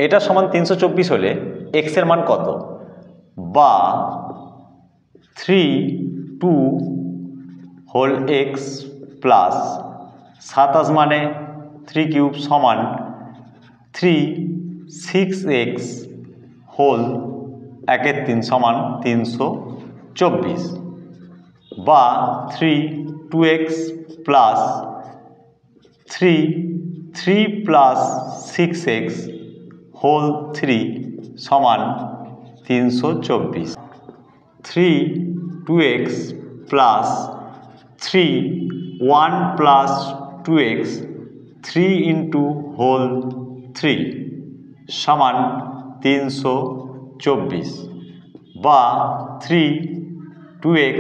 এটা সমান 324 হলে এক্স এর মান কত? বা 3 2 হোল এক্স প্লাস 27 মানে 3 কিউব সমান 3 6x হোল 1/3 সমান 324 বা 3 2x plus 3 plus 6x whole 3 সমান 324 3 2x plus 3 1 plus 2x 3 into whole 3 সমান 324 বা 3 2x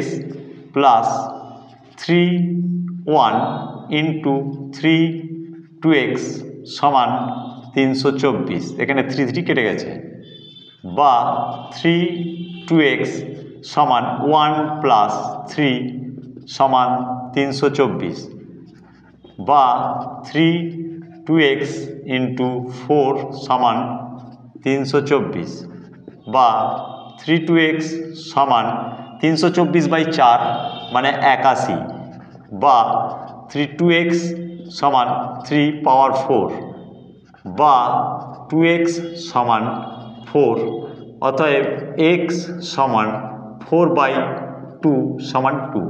প্লাস 3 1 ইন্টু 3 2x সমান 324, এখানে 3 কেটে গেছে, বা 3 2x সমান 1 প্লাস 3 সমান 324 বা 3 2x ইন্টু 4 সমান 324 বা 3 2x সমান 324/4 মানে 81 বা 3 2x সমান 3 পাওয়ার 4 বা 2x সমান 4, অতএব x সমান 4/2 সমান 2।